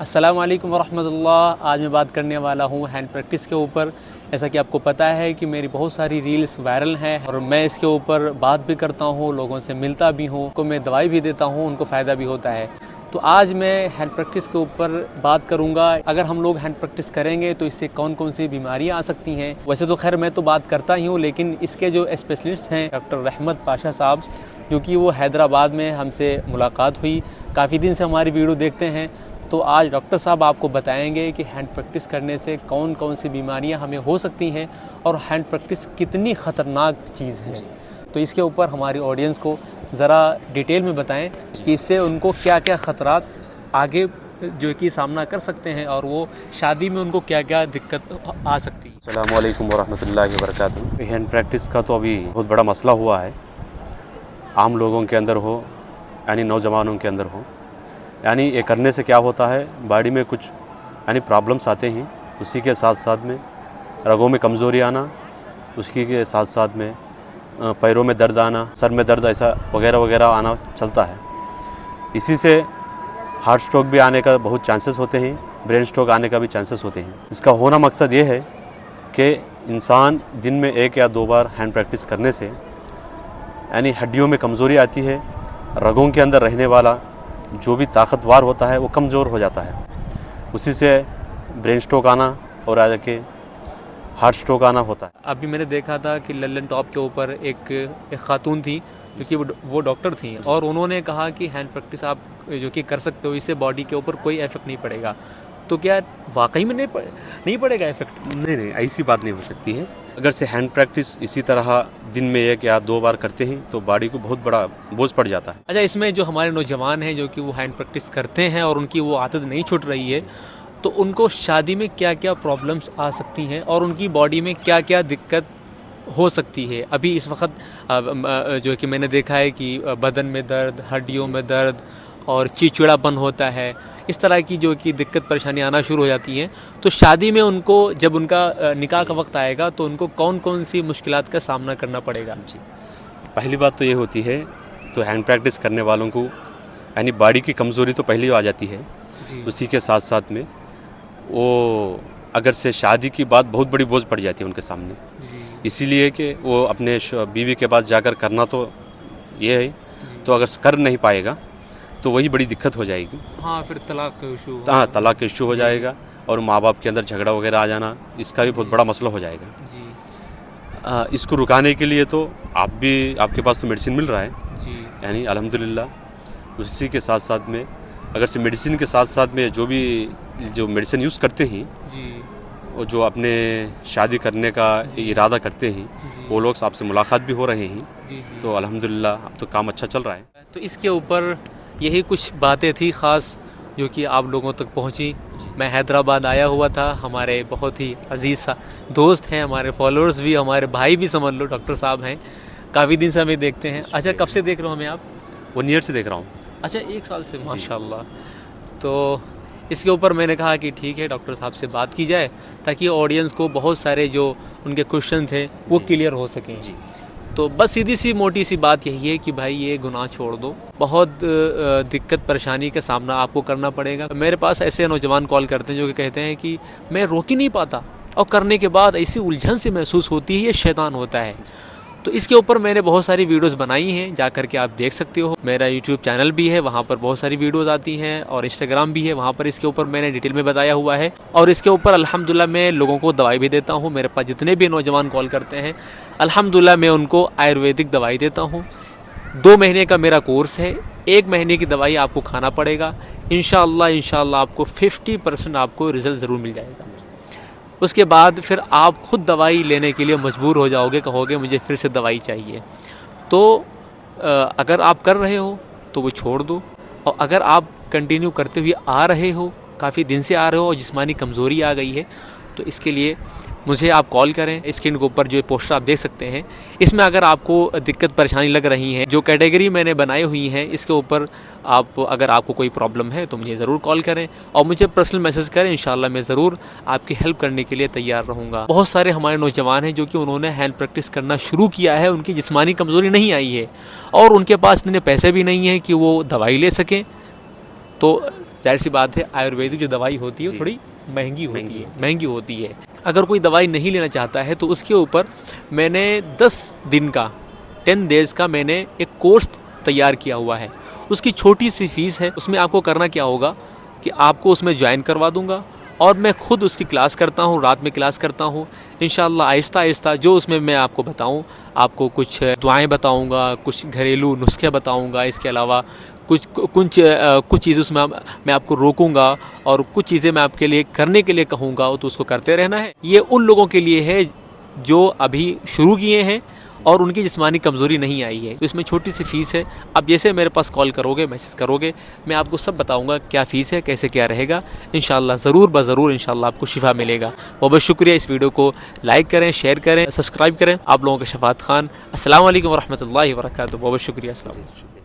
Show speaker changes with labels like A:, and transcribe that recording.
A: अस्सलाम वालेकुम वरहमतुल्लाह। आज मैं बात करने वाला हूँ हैंड प्रैक्टिस के ऊपर। जैसा कि आपको पता है कि मेरी बहुत सारी रील्स वायरल हैं और मैं इसके ऊपर बात भी करता हूँ, लोगों से मिलता भी हूँ, उनको मैं दवाई भी देता हूँ, उनको फ़ायदा भी होता है। तो आज मैं हैंड प्रैक्टिस के ऊपर बात करूँगा। अगर हम लोग हैंड प्रैक्टिस करेंगे तो इससे कौन कौन सी बीमारियाँ आ सकती हैं। वैसे तो खैर मैं तो बात करता ही हूँ, लेकिन इसके जो स्पेशलिस्ट हैं डॉक्टर रहमत पाशा साहब, क्योंकि वो हैदराबाद में हमसे मुलाकात हुई, काफ़ी दिन से हमारी वीडियो देखते हैं। तो आज डॉक्टर साहब आपको बताएंगे कि हैंड प्रैक्टिस करने से कौन कौन सी बीमारियां हमें हो सकती हैं और हैंड प्रैक्टिस कितनी ख़तरनाक चीज़ है। तो इसके ऊपर हमारी ऑडियंस को ज़रा डिटेल में बताएं कि इससे उनको क्या क्या ख़तरात आगे जो कि सामना कर सकते हैं और वो शादी में उनको क्या क्या दिक्कत आ सकती है।
B: अस्सलाम वालेकुम वरहमतुल्लाहि वबरकातुहू। हैंड प्रैक्टिस का तो अभी बहुत बड़ा मसला हुआ है, आम लोगों के अंदर हो यानी नौजवानों के अंदर हो। यानी ये करने से क्या होता है, बॉडी में कुछ यानी प्रॉब्लम्स आते हैं, उसी के साथ साथ में रगों में कमज़ोरी आना, उसकी के साथ साथ में पैरों में दर्द आना, सर में दर्द ऐसा वगैरह वगैरह आना चलता है। इसी से हार्ट स्ट्रोक भी आने का बहुत चांसेस होते हैं, ब्रेन स्ट्रोक आने का भी चांसेस होते हैं। इसका होना मकसद ये है कि इंसान दिन में 1 या 2 बार हैंड प्रैक्टिस करने से यानी हड्डियों में कमज़ोरी आती है, रगों के अंदर रहने वाला जो भी ताकतवर होता है वो कमज़ोर हो जाता है, उसी से ब्रेन स्ट्रोक आना और आगे के हार्ट स्ट्रोक आना होता है।
A: अभी मैंने देखा था कि लल्लन टॉप के ऊपर एक खातून थी, क्योंकि वो डॉक्टर थी और उन्होंने कहा कि हैंड प्रैक्टिस आप जो कि कर सकते हो, इससे बॉडी के ऊपर कोई इफेक्ट नहीं पड़ेगा। तो क्या वाकई में नहीं पड़ेगा इफेक्ट?
B: नहीं, ऐसी बात नहीं हो सकती है। अगर से हैंड प्रैक्टिस इसी तरह दिन में 1 या 2 बार करते हैं तो बॉडी को बहुत बड़ा बोझ पड़ जाता है।
A: अच्छा, इसमें जो हमारे नौजवान हैं जो कि वो हैंड प्रैक्टिस करते हैं और उनकी वो आदत नहीं छूट रही है, तो उनको शादी में क्या क्या प्रॉब्लम्स आ सकती हैं और उनकी बॉडी में क्या क्या दिक्कत हो सकती है। अभी इस वक्त जो कि मैंने देखा है कि बदन में दर्द, हड्डियों में दर्द और चिड़चिड़ापन होता है, इस तरह की जो कि दिक्कत परेशानी आना शुरू हो जाती हैं। तो शादी में उनको जब उनका निकाह का वक्त आएगा तो उनको कौन कौन सी मुश्किलात का सामना करना पड़ेगा?
B: जी, पहली बात तो ये होती है, तो हैंड प्रैक्टिस करने वालों को यानी बॉडी की कमज़ोरी तो पहले ही आ जाती है। उसी के साथ साथ में वो अगर से शादी की बात बहुत बड़ी बोझ पड़ जाती है उनके सामने, इसीलिए कि वो अपने बीवी के पास जाकर करना तो ये है, तो अगर कर नहीं पाएगा तो वही बड़ी दिक्कत हो जाएगी।
A: हाँ, फिर तलाक का इशू।
B: हाँ, तलाक का इशू हो जाएगा और माँ बाप के अंदर झगड़ा वगैरह आ जाना, इसका भी बहुत बड़ा मसला हो जाएगा
A: जी।
B: इसको रुकाने के लिए तो आपके पास तो मेडिसिन मिल रहा है
A: जी।
B: यानी अल्हम्दुलिल्लाह। उसी के साथ साथ में अगर से मेडिसिन के साथ साथ में जो मेडिसिन यूज़ करते हैं
A: जी।
B: और जो अपने शादी करने का इरादा करते हैं, वो लोग आपसे मुलाकात भी हो रहे हैं।
A: जी।
B: तो अल्हम्दुलिल्लाह अब तो काम अच्छा चल रहा है।
A: तो इसके ऊपर यही कुछ बातें थी ख़ास जो कि आप लोगों तक पहुंची। मैं हैदराबाद आया हुआ था, हमारे बहुत ही अजीज़ दोस्त हैं, हमारे फॉलोअर्स भी, हमारे भाई भी समझ लो, डॉक्टर साहब हैं, काफ़ी दिन से हमें देखते हैं। अच्छा, कब से देख रहे हो हमें आप?
B: 1 ईयर से देख रहा हूँ।
A: अच्छा, 1 साल से, माशाल्लाह। तो इसके ऊपर मैंने कहा कि ठीक है, डॉक्टर साहब से बात की जाए ताकि ऑडियंस को बहुत सारे जो उनके क्वेश्चन थे वो क्लियर हो सकें।
B: जी।
A: तो बस सीधी सी मोटी सी बात यही है कि भाई ये गुनाह छोड़ दो, बहुत दिक्कत परेशानी का सामना आपको करना पड़ेगा। मेरे पास ऐसे नौजवान कॉल करते हैं जो कि कहते हैं कि मैं रोक ही नहीं पाता और करने के बाद ऐसी उलझन सी महसूस होती है, ये शैतान होता है। तो इसके ऊपर मैंने बहुत सारी वीडियोस बनाई हैं, जा कर के आप देख सकते हो। मेरा यूट्यूब चैनल भी है, वहाँ पर बहुत सारी वीडियोस आती हैं और इंस्टाग्राम भी है, वहाँ पर इसके ऊपर मैंने डिटेल में बताया हुआ है। और इसके ऊपर अल्हम्दुलिल्लाह मैं लोगों को दवाई भी देता हूँ। मेरे पास जितने भी नौजवान कॉल करते हैं, अल्हम्दुलिल्लाह मैं उनको आयुर्वेदिक दवाई देता हूँ। 2 महीने का मेरा कोर्स है, 1 महीने की दवाई आपको खाना पड़ेगा। इंशाअल्लाह आपको 50% आपको रिज़ल्ट ज़रूर मिल जाएगा। उसके बाद फिर आप खुद दवाई लेने के लिए मजबूर हो जाओगे, कहोगे मुझे फिर से दवाई चाहिए। तो अगर आप कर रहे हो तो वो छोड़ दो, और अगर आप कंटिन्यू करते हुए आ रहे हो, काफ़ी दिन से आ रहे हो और जिस्मानी कमज़ोरी आ गई है, तो इसके लिए मुझे आप कॉल करें। स्क्रीन के ऊपर जो पोस्टर आप देख सकते हैं, इसमें अगर आपको दिक्कत परेशानी लग रही है, जो कैटेगरी मैंने बनाई हुई है इसके ऊपर अगर आपको कोई प्रॉब्लम है तो मुझे ज़रूर कॉल करें और मुझे पर्सनल मैसेज करें। इंशाल्लाह मैं ज़रूर आपकी हेल्प करने के लिए तैयार रहूँगा। बहुत सारे हमारे नौजवान हैं जो कि उन्होंने हैंड प्रैक्टिस करना शुरू किया है, उनकी जिस्मानी कमज़ोरी नहीं आई है और उनके पास इतने पैसे भी नहीं हैं कि वो दवाई ले सकें। तो ظاہر سی بات ہے آیورویدک جو دوائی ہوتی ہے وہ تھوڑی مہنگی ہوتی ہے. اگر کوئی دوائی نہیں لینا چاہتا ہے تو اس کے اوپر میں نے 10 دن کا 10 days کا میں نے ایک کورس تیار کیا ہوا ہے. اس کی چھوٹی سی فیس ہے. اس میں آپ کو کرنا کیا ہوگا کہ آپ کو اس میں جوائن کروا دوں گا اور میں خود اس کی کلاس کرتا ہوں, رات میں کلاس کرتا ہوں. انشاءاللہ آہستہ آہستہ جو اس میں آپ کو بتاؤں, آپ کو کچھ دعائیں بتاؤں گا, کچھ گھریلو نسخے بتاؤں گا, اس کے علاوہ کچھ چیزیں اس میں میں آپ کو روکوں گا اور کچھ چیزیں میں آپ کے لیے کرنے کے لیے کہوں گا تو اس کو کرتے رہنا ہے. یہ ان لوگوں کے لیے ہے جو ابھی شروع کیے ہیں اور ان کی جسمانی کمزوری نہیں آئی ہے. تو اس میں چھوٹی سی فیس ہے. اب جیسے میرے پاس کال کرو گے, میسج کرو گے, میں آپ کو سب بتاؤں گا کیا فیس ہے, کیسے کیا رہے گا. انشاءاللہ ضرور انشاءاللہ آپ کو شفا ملے گا. بہت بہت شکریہ. اس ویڈیو کو لائک کریں, شیئر کریں, سبسکرائب کریں. آپ لوگوں کا شفاعت خان. السلام علیکم ورحمۃ اللہ وبرکاتہ. بہت بہت شکریہ. السلام علیکم.